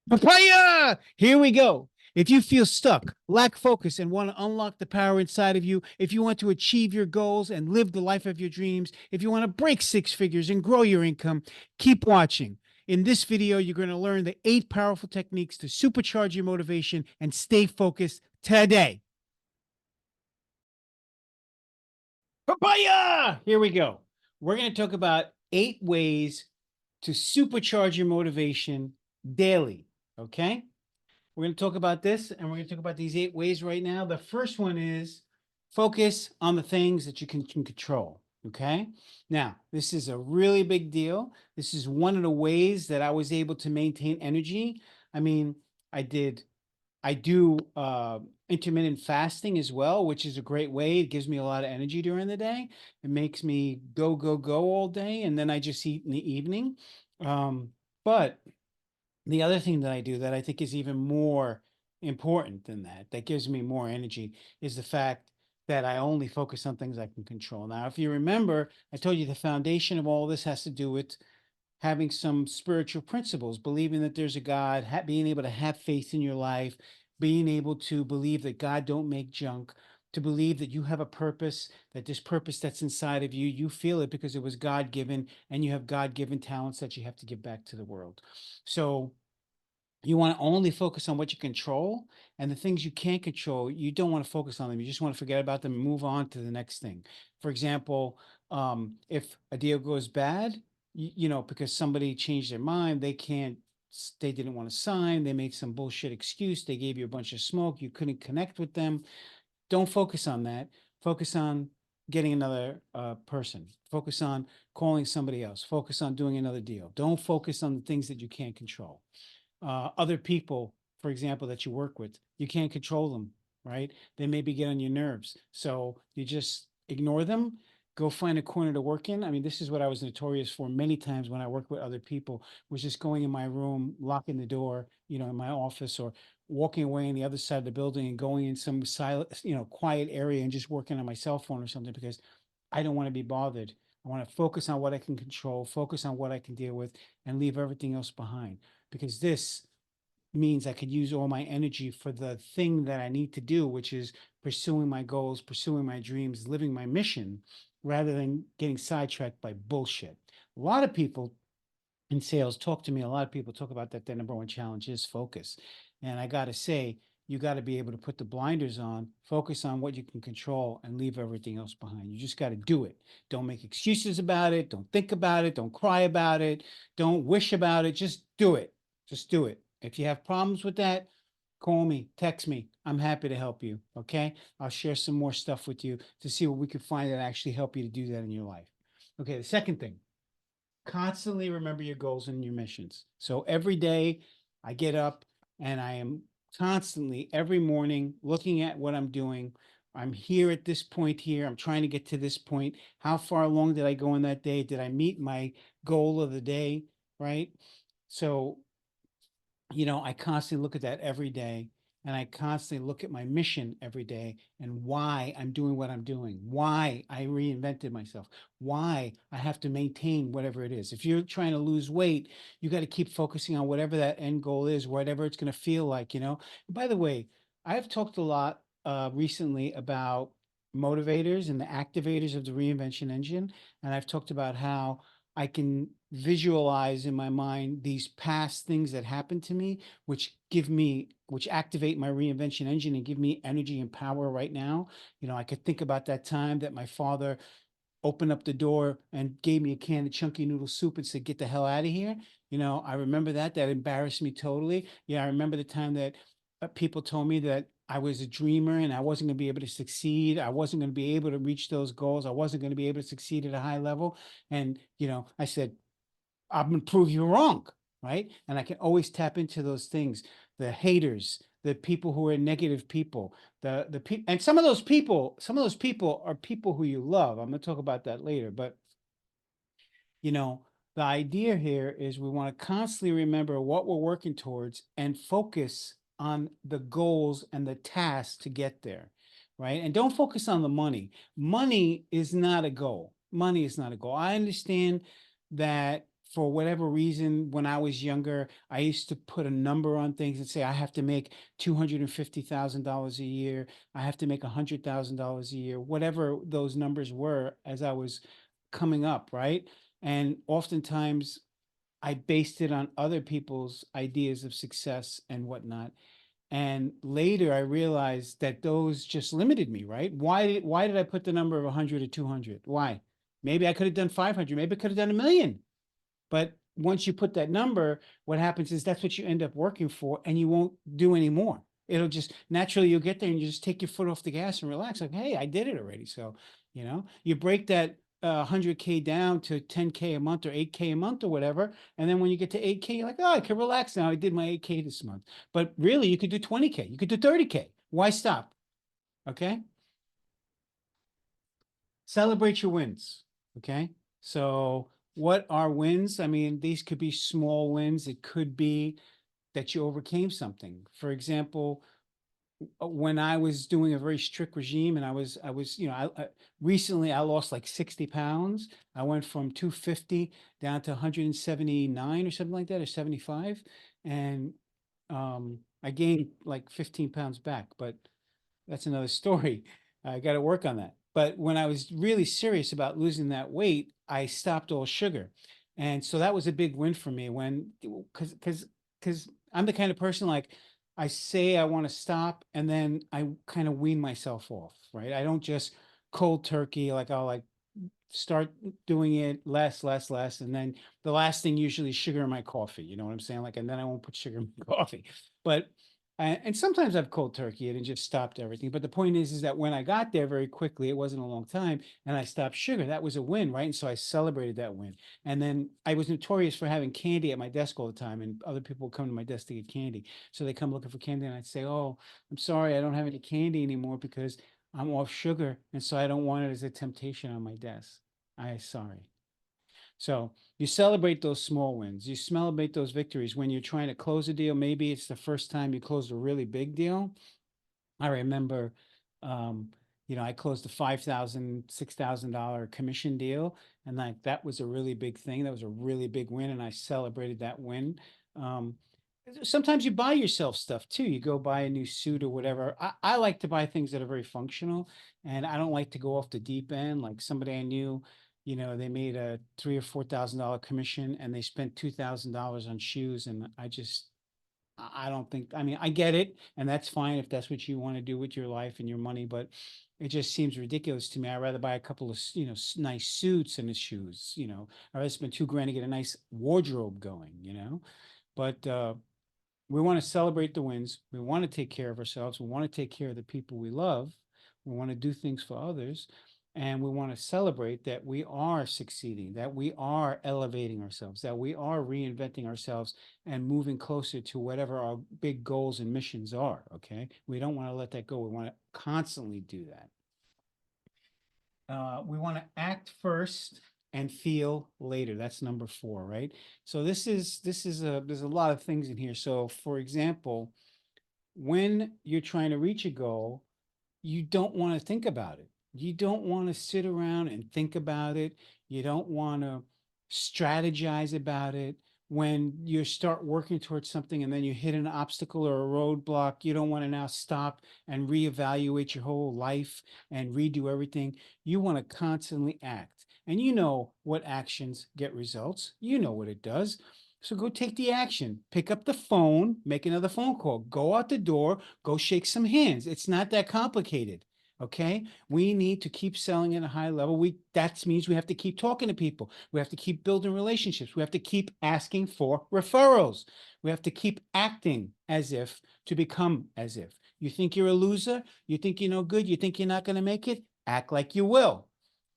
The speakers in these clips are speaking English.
Papaya! Here we go. If you feel stuck, lack focus, and want to unlock the power inside of you, if you want to achieve your goals and live the life of your dreams, if you want to break six figures and grow your income, keep watching. In this video, you're going to learn the 8 powerful techniques to supercharge your motivation and stay focused today. Papaya! Here we go. We're going to talk about 8 ways to supercharge your motivation daily. Okay? We're going to talk about this, and we're going to talk about these 8 ways right now. The first one is focus on the things that you can control. Okay. Now, this is a really big deal. This is one of the ways that I was able to maintain energy. I mean, I do intermittent fasting as well, which is a great way. It gives me a lot of energy during the day. It makes me go, go, go all day, and then I just eat in the evening. But the other thing that I do that I think is even more important than that, that gives me more energy, is the fact that I only focus on things I can control. Now, if you remember, I told you the foundation of all this has to do with having some spiritual principles, believing that there's a God, being able to have faith in your life, being able to believe that God don't make junk, to believe that you have a purpose, that this purpose that's inside of you, you feel it because it was God given, and you have God given talents that you have to give back to the world. So you want to only focus on what you control, and the things you can't control, you don't want to focus on them. You just want to forget about them and move on to the next thing. For example, if a deal goes bad, because somebody changed their mind, they didn't want to sign, they made some bullshit excuse, they gave you a bunch of smoke, you couldn't connect with them. Don't focus on that. Focus on getting another person. Focus on calling somebody else. Focus on doing another deal. Don't focus on the things that you can't control. Other people, for example, that you work with, you can't control them, right? They maybe get on your nerves. So you just ignore them, go find a corner to work in. I mean, this is what I was notorious for many times when I worked with other people, was just going in my room, locking the door, in my office, or walking away on the other side of the building and going in some silent, quiet area and just working on my cell phone or something, because I don't want to be bothered. I want to focus on what I can control, focus on what I can deal with, and leave everything else behind, because this means I could use all my energy for the thing that I need to do, which is pursuing my goals, pursuing my dreams, living my mission, rather than getting sidetracked by bullshit. A lot of people in sales talk to me. A lot of people talk about that their number one challenge is focus. And I got to say, you got to be able to put the blinders on, focus on what you can control, and leave everything else behind. You just got to do it. Don't make excuses about it. Don't think about it. Don't cry about it. Don't wish about it. Just do it. Just do it. If you have problems with that, call me, text me. I'm happy to help you. Okay. I'll share some more stuff with you to see what we can find that actually help you to do that in your life. Okay. The second thing, constantly remember your goals and your missions. So every day I get up and I am constantly every morning looking at what I'm doing. I'm here at this point here. I'm trying to get to this point. How far along did I go in that day? Did I meet my goal of the day? Right. So I constantly look at that every day, and I constantly look at my mission every day and why I'm doing what I'm doing, why I reinvented myself, why I have to maintain whatever it is. If you're trying to lose weight, you got to keep focusing on whatever that end goal is, whatever it's going to feel like. By the way, I've talked a lot recently about motivators and the activators of the reinvention engine. And I've talked about how I can visualize in my mind these past things that happened to me, which activate my reinvention engine and give me energy and power right now. I could think about that time that my father opened up the door and gave me a can of chunky noodle soup and said, "Get the hell out of here." I remember that. That embarrassed me totally. Yeah, I remember the time that people told me that I was a dreamer and I wasn't going to be able to succeed. I wasn't going to be able to reach those goals. I wasn't going to be able to succeed at a high level. And, I said, I'm going to prove you wrong. Right. And I can always tap into those things, the haters, the people who are negative people, the people, and some of those people are people who you love. I'm going to talk about that later. But, the idea here is we want to constantly remember what we're working towards and focus on the goals and the tasks to get there. Right. And don't focus on the money. Money is not a goal. Money is not a goal. I understand that for whatever reason, when I was younger, I used to put a number on things and say, I have to make $250,000 a year. I have to make $100,000 a year, whatever those numbers were as I was coming up, right? And oftentimes I based it on other people's ideas of success and whatnot. And later I realized that those just limited me, right? Why did I put the number of 100 or 200? Why? Maybe I could have done 500, maybe I could have done a million. But once you put that number, what happens is that's what you end up working for, and you won't do any more. It'll just naturally you'll get there and you just take your foot off the gas and relax. Like, hey, I did it already. So, you break that 100K down to 10K a month or 8K a month or whatever. And then when you get to 8K, you're like, oh, I can relax now. I did my 8K this month. But really, you could do 20K. You could do 30K. Why stop? Okay. Celebrate your wins. Okay. So, what are wins? I mean, these could be small wins. It could be that you overcame something. For example, when I was doing a very strict regime and recently I lost like 60 pounds. I went from 250 down to 179 or something like that, or 75. And I gained like 15 pounds back, but that's another story. I got to work on that. But when I was really serious about losing that weight, I stopped all sugar. And so that was a big win for me when, because I'm the kind of person like I say I want to stop and then I kind of wean myself off, right? I don't just cold turkey, like I'll like start doing it less, less, less. And then the last thing usually is sugar in my coffee. You know what I'm saying? Like, and then I won't put sugar in my coffee. But and sometimes I've cold turkey it and just stopped everything. But the point is that when I got there very quickly, it wasn't a long time, and I stopped sugar. That was a win, right? And so I celebrated that win. And then I was notorious for having candy at my desk all the time, and other people would come to my desk to get candy. So they come looking for candy, and I'd say, "Oh, I'm sorry, I don't have any candy anymore because I'm off sugar, and so I don't want it as a temptation on my desk." Sorry. So you celebrate those small wins. You celebrate those victories when you're trying to close a deal. Maybe it's the first time you closed a really big deal. I remember, um, I closed a $5,000, $6,000 commission deal, and like that was a really big thing. That was a really big win, and I celebrated that win. Um, Sometimes you buy yourself stuff too. You go buy a new suit or whatever. I like to buy things that are very functional, and I don't like to go off the deep end. Like somebody I knew, they made a $3,000 or $4,000 commission, and they spent $2,000 on shoes, and I don't think, I mean, I get it, and that's fine if that's what you want to do with your life and your money, but it just seems ridiculous to me. I'd rather buy a couple of, nice suits and the shoes, I'd rather spend 2 grand to get a nice wardrobe going. But we want to celebrate the wins. We want to take care of ourselves. We want to take care of the people we love. We want to do things for others. And we want to celebrate that we are succeeding, that we are elevating ourselves, that we are reinventing ourselves and moving closer to whatever our big goals and missions are. Okay. We don't want to let that go. We want to constantly do that. We want to act first and feel later. That's number 4, right? So there's a lot of things in here. So for example, when you're trying to reach a goal, you don't want to think about it. You don't want to sit around and think about it. You don't want to strategize about it. When you start working towards something and then you hit an obstacle or a roadblock, you don't want to now stop and reevaluate your whole life and redo everything. You want to constantly act. And you know what actions get results. You know what it does. So go take the action. Pick up the phone, make another phone call, go out the door, go shake some hands. It's not that complicated. Okay. We need to keep selling at a high level. That means we have to keep talking to people. We have to keep building relationships. We have to keep asking for referrals. We have to keep acting as if to become as if. You think you're a loser? You think you're no good? You think you're not going to make it? Act like you will.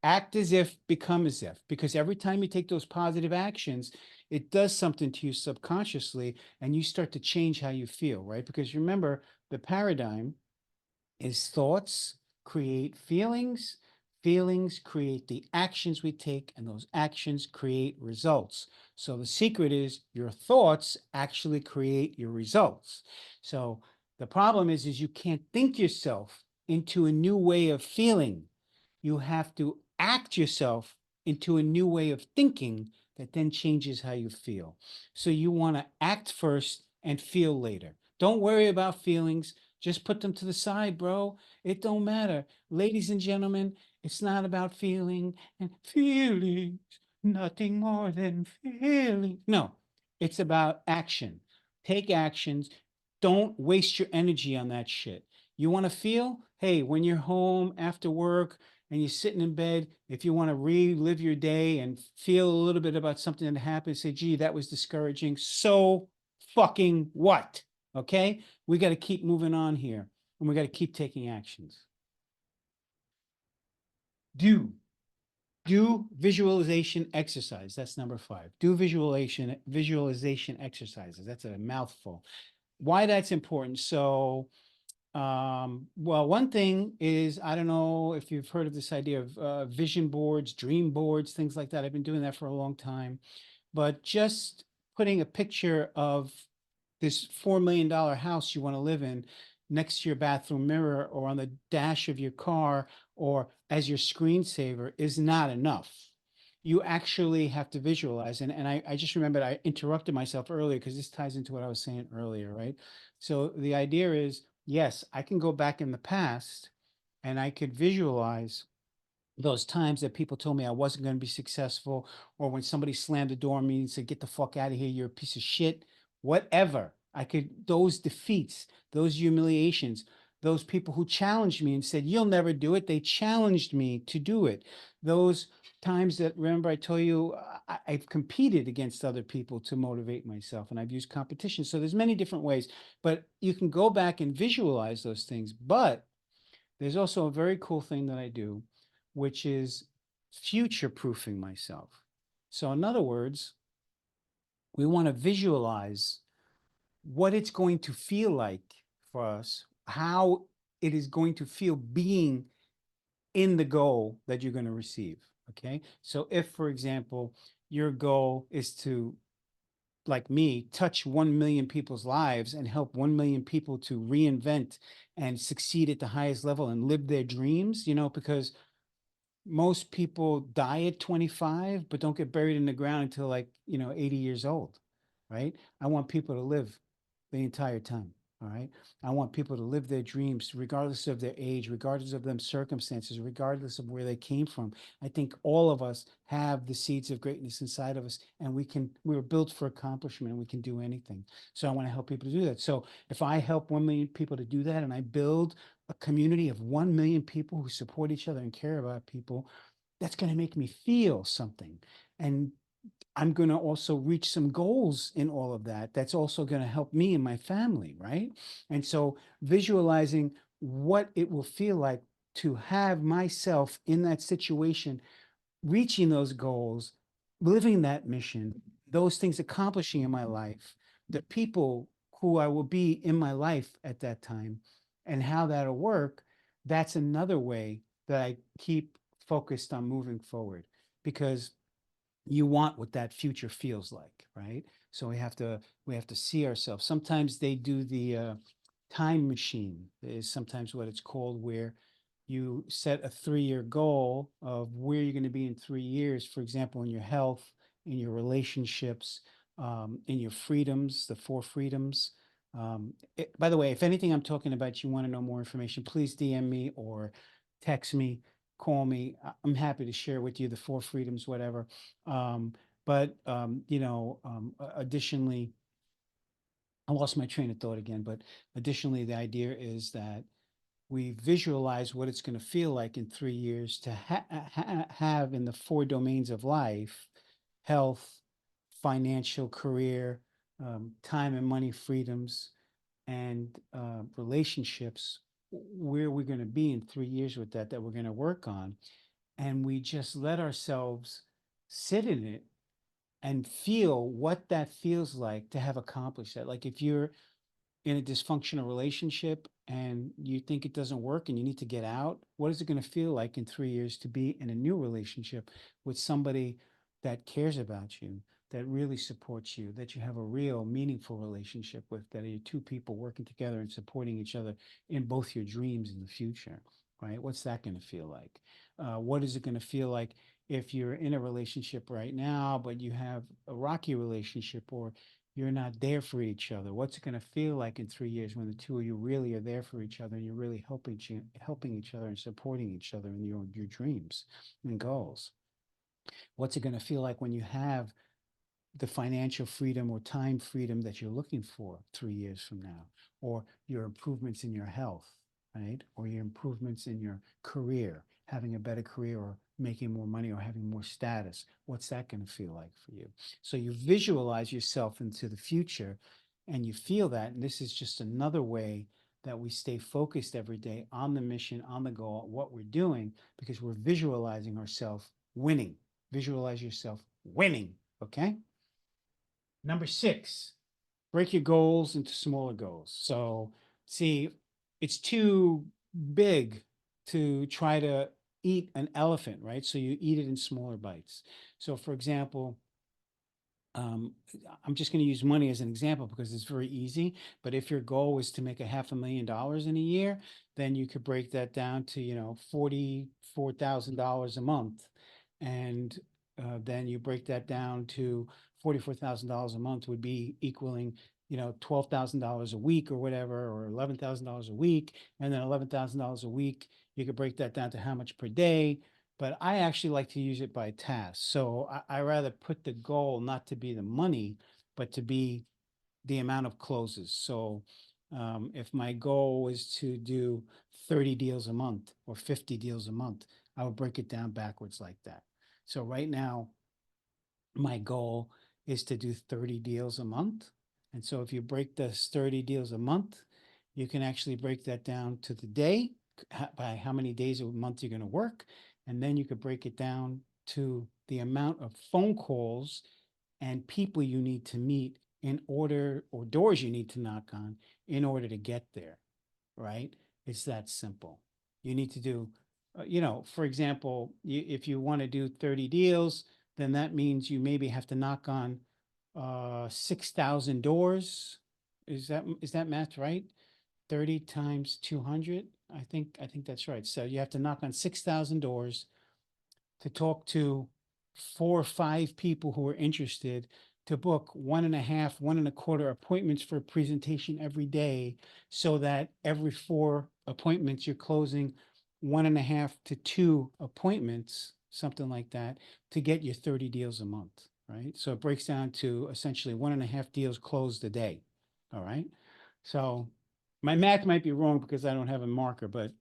Act as if, become as if. Because every time you take those positive actions, it does something to you subconsciously and you start to change how you feel, right? Because remember, the paradigm is thoughts create feelings, feelings create the actions we take, and those actions create results. So the secret is your thoughts actually create your results. So the problem is you can't think yourself into a new way of feeling. You have to act yourself into a new way of thinking that then changes how you feel. So you want to act first and feel later. Don't worry about feelings. Just put them to the side, bro. It don't matter. Ladies and gentlemen, it's not about feeling and feelings, nothing more than feeling. No, it's about action. Take actions. Don't waste your energy on that shit. You want to feel? Hey, when you're home after work and you're sitting in bed, if you want to relive your day and feel a little bit about something that happened, say, gee, that was discouraging. So fucking what? Okay? We got to keep moving on here and we got to keep taking actions. Do do visualization exercise. That's number 5. Do visualization exercises. That's a mouthful. Why that's important? So well, one thing is, I don't know if you've heard of this idea of vision boards, dream boards, things like that. I've been doing that for a long time, but just putting a picture of this $4 million house you want to live in next to your bathroom mirror or on the dash of your car or as your screensaver is not enough. You actually have to visualize. And I just remembered I interrupted myself earlier because this ties into what I was saying earlier, right? So the idea is, yes, I can go back in the past and I could visualize those times that people told me I wasn't going to be successful, or when somebody slammed the door on me and said, "Get the fuck out of here, you're a piece of shit," whatever. I could, those defeats, those humiliations, those people who challenged me and said, "You'll never do it." They challenged me to do it. Those times that, remember, I told you I've competed against other people to motivate myself, and I've used competition. So there's many different ways, but you can go back and visualize those things. But there's also a very cool thing that I do, which is future proofing myself. So, in other words, we want to visualize what it's going to feel like for us, how it is going to feel being in the goal that you're going to receive. Okay. So, if, for example, your goal is to, like me, touch 1 million people's lives and help 1 million people to reinvent and succeed at the highest level and live their dreams, because most people die at 25 but don't get buried in the ground until, like, 80 years old, right? I want people to live the entire time. All right. I want people to live their dreams regardless of their age, regardless of them circumstances, regardless of where they came from. I think all of us have the seeds of greatness inside of us, and we were built for accomplishment, and we can do anything. So I want to help people to do that. So if I help 1 million people to do that, and I build a community of 1 million people who support each other and care about people, that's going to make me feel something. And I'm going to also reach some goals in all of that. That's also going to help me and my family, right? And so visualizing what it will feel like to have myself in that situation, reaching those goals, living that mission, those things accomplishing in my life, the people who I will be in my life at that time, and how that'll work, that's another way that I keep focused on moving forward, because you want what that future feels like, right? So we have to see ourselves. Sometimes they do the time machine, is sometimes what it's called, where you set a 3-year goal of where you're going to be in 3 years, for example, in your health, in your relationships, in your freedoms, the 4 freedoms. By the way, if anything I'm talking about, you want to know more information, please DM me or text me, call me. I'm happy to share with you the 4 freedoms, whatever. Additionally, I lost my train of thought again, but additionally, the idea is that we visualize what it's going to feel like in 3 years to have in the 4 domains of life: health, financial, career, time and money freedoms, and relationships. Where we're going to be in 3 years with that we're going to work on. And we just let ourselves sit in it and feel what that feels like to have accomplished that. Like, if you're in a dysfunctional relationship and you think it doesn't work and you need to get out, what is it going to feel like in 3 years to be in a new relationship with somebody that cares about you, that really supports you, that you have a real meaningful relationship with, that are two people working together and supporting each other in both your dreams in the future, right? What's that going to feel like? What is it going to feel like if you're in a relationship right now, but you have a rocky relationship, or you're not there for each other? What's it going to feel like in 3 years when the two of you really are there for each other and you're really helping each other and supporting each other in your dreams and goals? What's it going to feel like when you have the financial freedom or time freedom that you're looking for 3 years from now, or your improvements in your health, right? Or your improvements in your career, having a better career, or making more money, or having more status? What's that going to feel like for you? So you visualize yourself into the future and you feel that. And this is just another way that we stay focused every day on the mission, on the goal, what we're doing, because we're visualizing ourselves winning. Visualize yourself winning. Okay. Number six, break your goals into smaller goals. So, see, it's too big to try to eat an elephant, right? So you eat it in smaller bites. So, for example, um, I'm just going to use money as an example because it's very easy. But if your goal was to make a $500,000 in a year, then you could break that down to, $44,000 a month. And then you break that down to $44,000 a month would be equaling, $12,000 a week or whatever, or $11,000 a week. And then $11,000 a week, you could break that down to how much per day. But I actually like to use it by task. So I rather put the goal not to be the money, but to be the amount of closes. So if my goal was to do 30 deals a month or 50 deals a month, I would break it down backwards like that. So right now, my goal is to do 30 deals a month. And so if you break this 30 deals a month, you can actually break that down to the day, by how many days a month you're going to work. And then you could break it down to the amount of phone calls and people you need to meet in order, or doors you need to knock on in order to get there, right? It's that simple. You need to do, for example, if you want to do 30 deals, then that means you maybe have to knock on 6,000 doors. Is that math right? 30 times 200. I think that's right. So you have to knock on 6,000 doors to talk to 4 or 5 people who are interested, to book 1.5, 1.25 appointments for a presentation every day, so that every 4 appointments you're closing 1.5 to 2 appointments, something like that, to get your 30 deals a month, right? So it breaks down to essentially 1.5 deals closed a day. All right. So my math might be wrong because I don't have a marker, but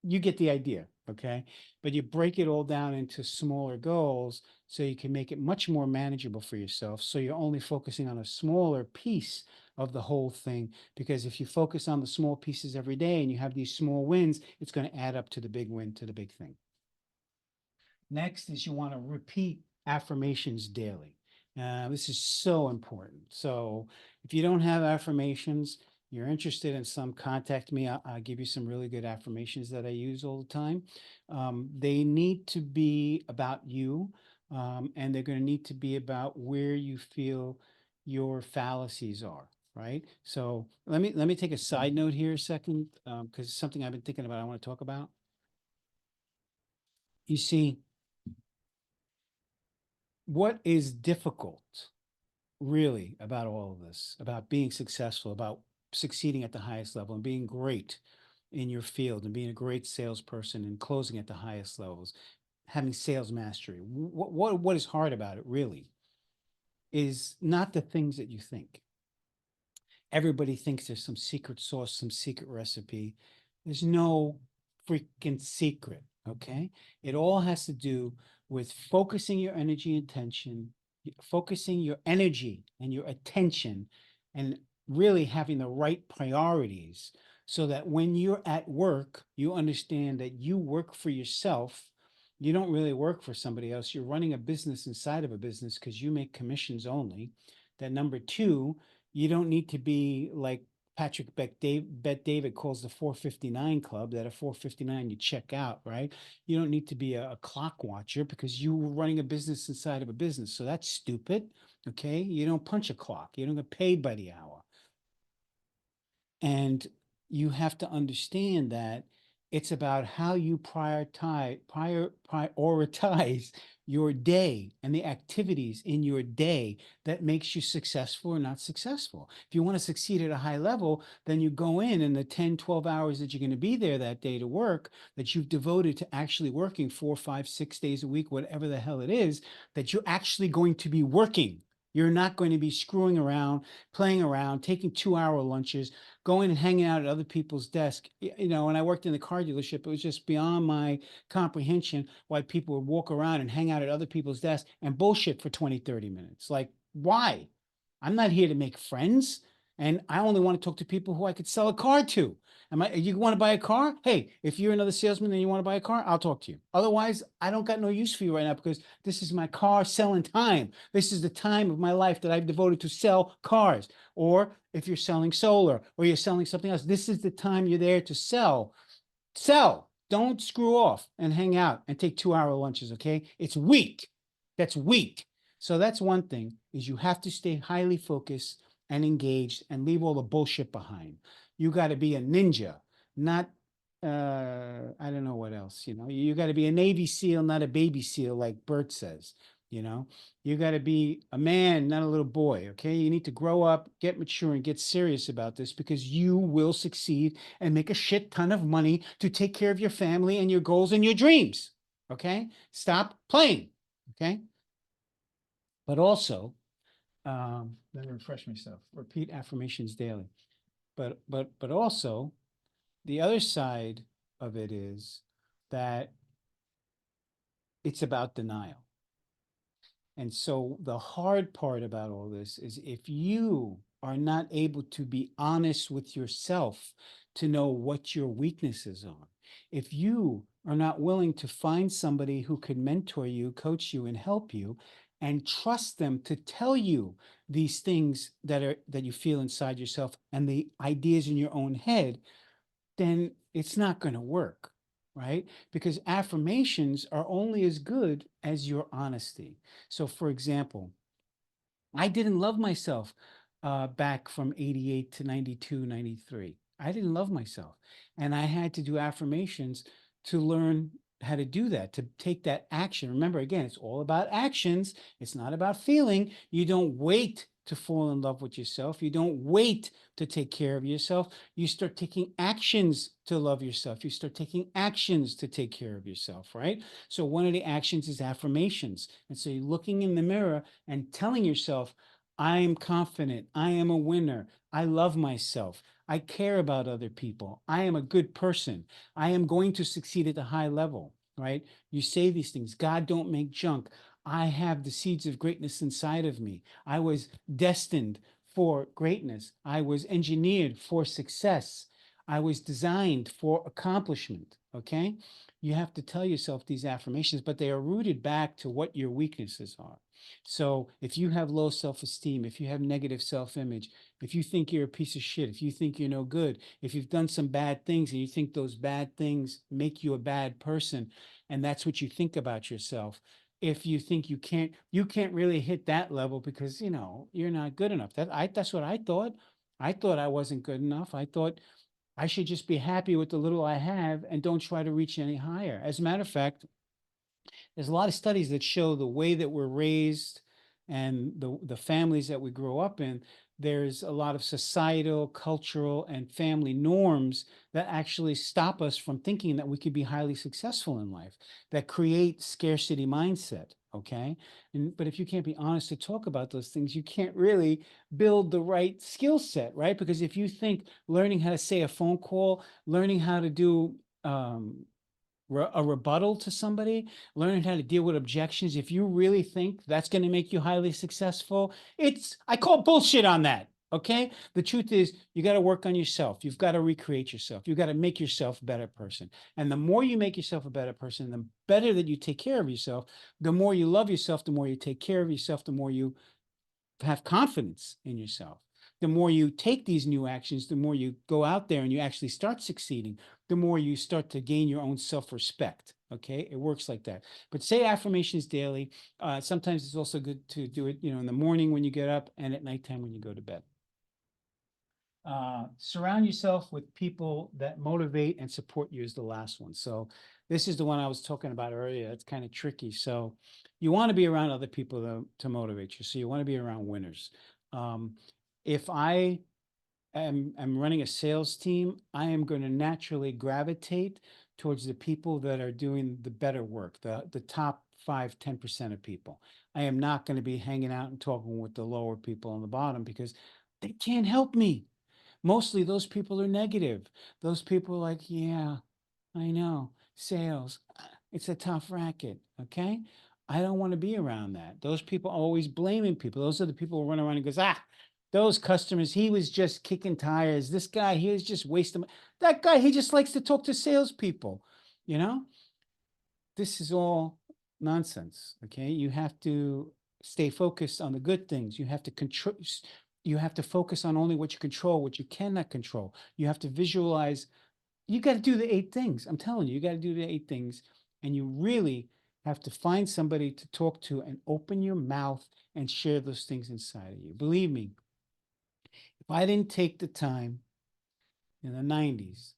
you get the idea. Okay. But you break it all down into smaller goals so you can make it much more manageable for yourself. So you're only focusing on a smaller piece of the whole thing. Because if you focus on the small pieces every day and you have these small wins, it's going to add up to the big win, to the big thing. Next is you want to repeat affirmations daily. This is so important. So if you don't have affirmations, you're interested in some, contact me. I'll give you some really good affirmations that I use all the time. They need to be about you, and they're going to need to be about where you feel your fallacies are. Right. So let me take a side note here a second, because it's something I've been thinking about. I want to talk about. You see, what is difficult really about all of this, about being successful, about succeeding at the highest level and being great in your field and being a great salesperson and closing at the highest levels, having sales mastery? What is hard about it really is not the things that you think. Everybody thinks there's some secret sauce, some secret recipe. There's no freaking secret. Okay. It all has to do with focusing your energy and attention, focusing your energy and your attention, and really having the right priorities, so that when you're at work, you understand that you work for yourself. You don't really work for somebody else. You're running a business inside of a business because you make commissions only. That number two, you don't need to be like Patrick Bet David calls the 459 club, that at 459 you check out, right? You don't need to be a clock watcher because you were running a business inside of a business. So that's stupid. Okay. You don't punch a clock. You don't get paid by the hour. And you have to understand that It's about how you prioritize your day and the activities in your day that makes you successful or not successful. If you want to succeed at a high level, then you go in the 10, 12 hours that you're going to be there that day to work, that you've devoted to actually working 4, 5, 6 days a week, whatever the hell it is, that you're actually going to be working. You're not going to be screwing around, playing around, taking 2-hour lunches, going and hanging out at other people's desk. When I worked in the car dealership, it was just beyond my comprehension why people would walk around and hang out at other people's desks and bullshit for 20, 30 minutes. Like, why? I'm not here to make friends. And I only want to talk to people who I could sell a car to. You want to buy a car? Hey, if you're another salesman and you want to buy a car, I'll talk to you. Otherwise, I don't got no use for you right now because this is my car selling time. This is the time of my life that I've devoted to sell cars. Or if you're selling solar or you're selling something else, this is the time you're there to sell. Sell. Don't screw off and hang out and take 2-hour lunches, okay? It's weak. That's weak. So that's one thing, is you have to stay highly focused and engaged and leave all the bullshit behind. You got to be a ninja, not I don't know what else, you got to be a Navy SEAL, not a baby SEAL, like Bert says, you know. You got to be a man, not a little boy, okay? You need to grow up, get mature, and get serious about this because you will succeed and make a shit ton of money to take care of your family and your goals and your dreams, okay? Stop playing, okay? But also, let me refresh myself. Repeat affirmations daily. But also, the other side of it is that it's about denial. And so the hard part about all this is if you are not able to be honest with yourself to know what your weaknesses are, if you are not willing to find somebody who could mentor you, coach you, and help you, and trust them to tell you these things that you feel inside yourself and the ideas in your own head, then it's not going to work, right? Because affirmations are only as good as your honesty. So, for example, I didn't love myself back from 88 to 92, 93. I didn't love myself. And I had to do affirmations to learn how to do that, to take that action. Remember, again, it's all about actions. It's not about feeling. You don't wait to fall in love with yourself. You don't wait to take care of yourself. You start taking actions to love yourself. You start taking actions to take care of yourself, right? So one of the actions is affirmations. And so you're looking in the mirror and telling yourself, I am confident. I am a winner. I love myself. I care about other people. I am a good person. I am going to succeed at a high level, right? You say these things. God don't make junk. I have the seeds of greatness inside of me. I was destined for greatness. I was engineered for success. I was designed for accomplishment. Okay. You have to tell yourself these affirmations, but they are rooted back to what your weaknesses are. So if you have low self-esteem, if you have negative self-image, if you think you're a piece of shit, if you think you're no good, if you've done some bad things and you think those bad things make you a bad person, and that's what you think about yourself, if you think you can't really hit that level because you're not good enough. That's what I thought. I thought I wasn't good enough. I thought I should just be happy with the little I have and don't try to reach any higher. As a matter of fact, there's a lot of studies that show the way that we're raised and the families that we grow up in. There's a lot of societal, cultural, and family norms that actually stop us from thinking that we could be highly successful in life, that create scarcity mindset. Okay. But if you can't be honest to talk about those things, you can't really build the right skill set, right? Because if you think learning how to say a phone call, learning how to do a rebuttal to somebody, learning how to deal with objections, if you really think that's going to make you highly successful, I call bullshit on that. Okay. The truth is, you got to work on yourself. You've got to recreate yourself. You've got to make yourself a better person. And the more you make yourself a better person, the better that you take care of yourself, the more you love yourself, the more you take care of yourself, the more you have confidence in yourself. The more you take these new actions, the more you go out there and you actually start succeeding, the more you start to gain your own self-respect. Okay, it works like that. But say affirmations daily. Sometimes it's also good to do it, in the morning when you get up and at nighttime when you go to bed. Surround yourself with people that motivate and support you is the last one. So this is the one I was talking about earlier. It's kind of tricky. So you want to be around other people to motivate you. So you want to be around winners. Um, if I am running a sales team, I am going to naturally gravitate towards the people that are doing the better work, the top 5, 10% of people. I am not going to be hanging out and talking with the lower people on the bottom because they can't help me. Mostly those people are negative. Those people are like, yeah, I know, sales, it's a tough racket. Okay. I don't want to be around that. Those people are always blaming people. Those are the people who run around and goes, those customers, he was just kicking tires. This guy, he was just wasting. That guy, he just likes to talk to salespeople. You know, this is all nonsense. Okay. You have to stay focused on the good things. You have to control. You have to focus on only what you control, what you cannot control. You have to visualize. You got to do the 8 things. I'm telling you, you got to do the 8 things. And you really have to find somebody to talk to and open your mouth and share those things inside of you. Believe me, if I didn't take the time in the 90s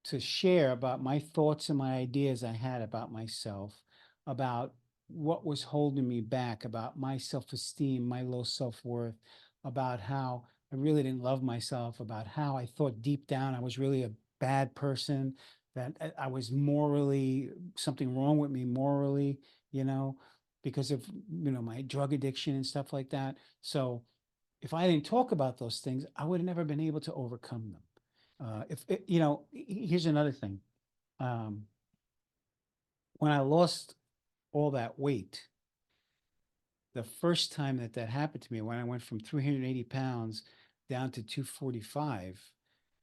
to share about my thoughts and my ideas I had about myself, about what was holding me back, about my self esteem, my low self worth, about how I really didn't love myself, about how I thought deep down I was really a bad person, that I was morally something wrong with me morally, you know, because of, my drug addiction and stuff like that. So if I didn't talk about those things, I would have never been able to overcome them. If it, here's another thing. Um, when I lost all that weight, the first time that that happened to me, when I went from 380 pounds down to 245,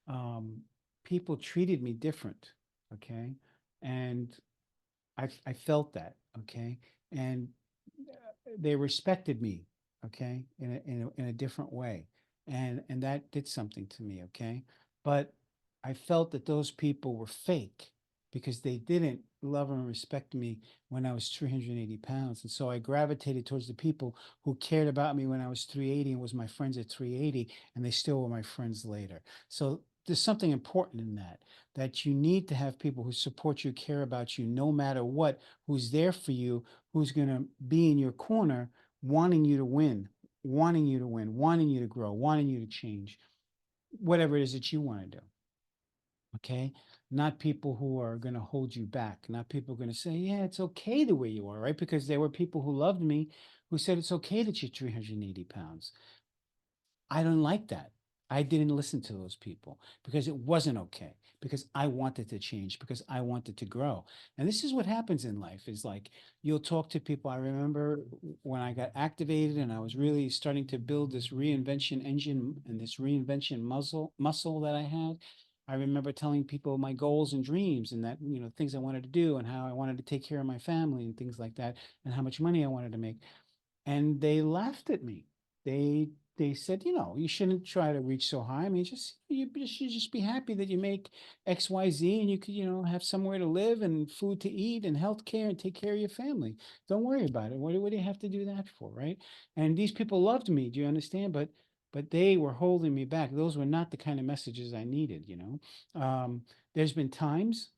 um, people treated me different. Okay. And I felt that. Okay. And they respected me. Okay. In a different way. And that did something to me. Okay. But I felt that those people were fake because they didn't love and respect me when I was 380 pounds. And so I gravitated towards the people who cared about me when I was 380 and was my friends at 380, and they still were my friends later. So there's something important in that, that you need to have people who support you, care about you, no matter what, who's there for you, who's going to be in your corner, wanting you to win, wanting you to win, wanting you to grow, wanting you to change, whatever it is that you want to do. Okay. Not people who are going to hold you back, not people going to say, yeah, it's okay the way you are, right? Because there were people who loved me who said it's okay that you're 380 pounds. I don't like that. I didn't listen to those people because it wasn't okay, because I wanted to change, because I wanted to grow. And this is what happens in life is like you'll talk to people. I remember when I got activated and I was really starting to build this reinvention engine and this reinvention muscle that I had. I remember telling people my goals and dreams and that, things I wanted to do and how I wanted to take care of my family and things like that and how much money I wanted to make, and they laughed at me. They they said, you shouldn't try to reach so high. I mean, you should just be happy that you make XYZ and you could, have somewhere to live and food to eat and health care and take care of your family. Don't worry about it. What do you have to do that for, right? And these people loved me. Do you understand? But they were holding me back. Those were not the kind of messages I needed. There's been times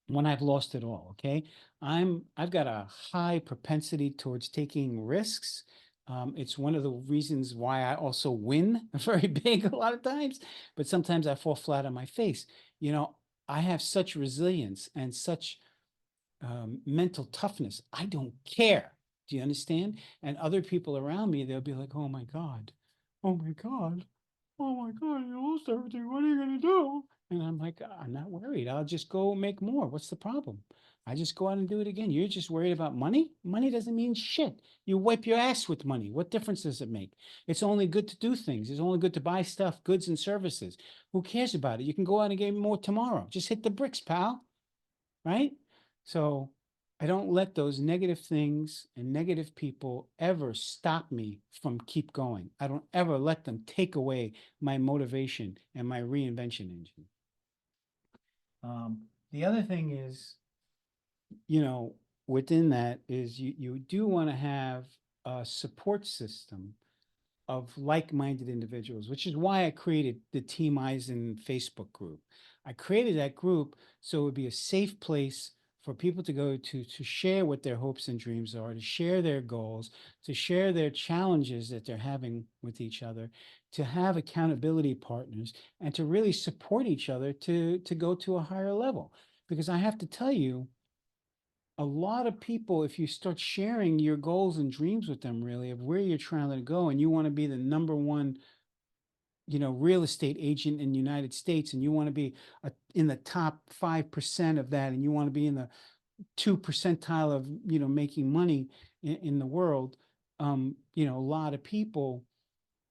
when I've lost it all. Okay. I've got a high propensity towards taking risks. It's one of the reasons why I also win very big a lot of times, but sometimes I fall flat on my face. You know, I have such resilience and such mental toughness. I don't care. Do you understand? And other people around me, they'll be like, oh my God, oh my God, oh my God, you lost everything. What are you going to do? And I'm like, I'm not worried. I'll just go make more. What's the problem? I just go out and do it again. You're just worried about money? Money doesn't mean shit. You wipe your ass with money. What difference does it make? It's only good to do things. It's only good to buy stuff, goods and services. Who cares about it? You can go out and get more tomorrow. Just hit the bricks, pal. Right? So I don't let those negative things and negative people ever stop me from keep going. I don't ever let them take away my motivation and my reinvention engine. The other thing is, you know, within that is you do want to have a support system of like-minded individuals, which is why I created the Team Eisen Facebook group. I created that group so it would be a safe place for people to go to share what their hopes and dreams are, to share their goals, to share their challenges that they're having with each other, to have accountability partners, and to really support each other to go to a higher level. Because I have to tell you, a lot of people, if you start sharing your goals and dreams with them, really, of where you're trying to go, and you want to be the number one, real estate agent in the United States, and you want to be in the top 5% of that, and you want to be in the 2 percentile of, making money in the world, a lot of people,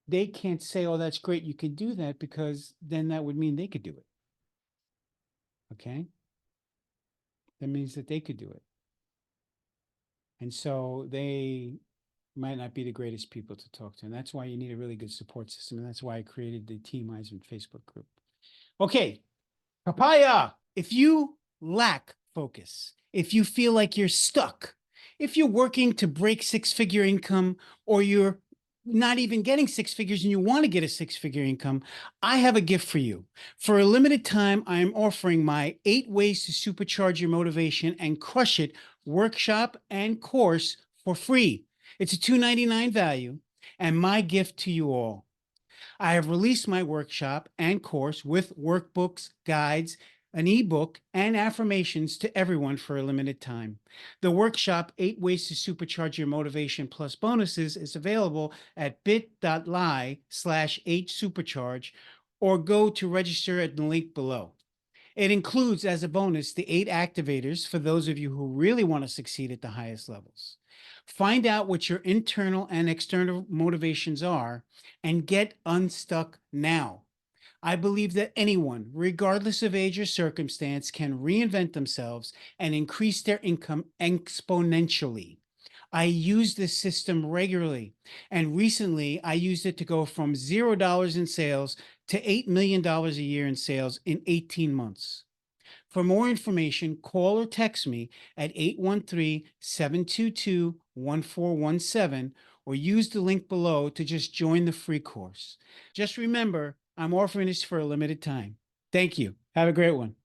they can't say, oh, that's great, you could do that, because then that would mean they could do it. Okay. That means that they could do it. And so they might not be the greatest people to talk to. And that's why you need a really good support system. And that's why I created the Team Eisman Facebook group. Okay, papaya. If you lack focus, if you feel like you're stuck, if you're working to break six-figure income, or you're not even getting six figures and you want to get a six-figure income, I have a gift for you. For a limited time, I am offering my 8 ways to supercharge your motivation and crush it workshop and course for free. It's a $299 value, and my gift to you all. I have released my workshop and course with workbooks, guides, an ebook, and affirmations to everyone for a limited time. The workshop, 8 Ways to Supercharge Your Motivation Plus Bonuses, is available at bit.ly/8supercharge, or go to register at the link below. It includes, as a bonus, the 8 activators for those of you who really want to succeed at the highest levels. Find out what your internal and external motivations are and get unstuck now. I believe that anyone, regardless of age or circumstance, can reinvent themselves and increase their income exponentially. I use this system regularly, and recently I used it to go from $0 in sales to $8 million a year in sales in 18 months. For more information, call or text me at 813-722-1417, or use the link below to just join the free course. Just remember, I'm offering this for a limited time. Thank you. Have a great one.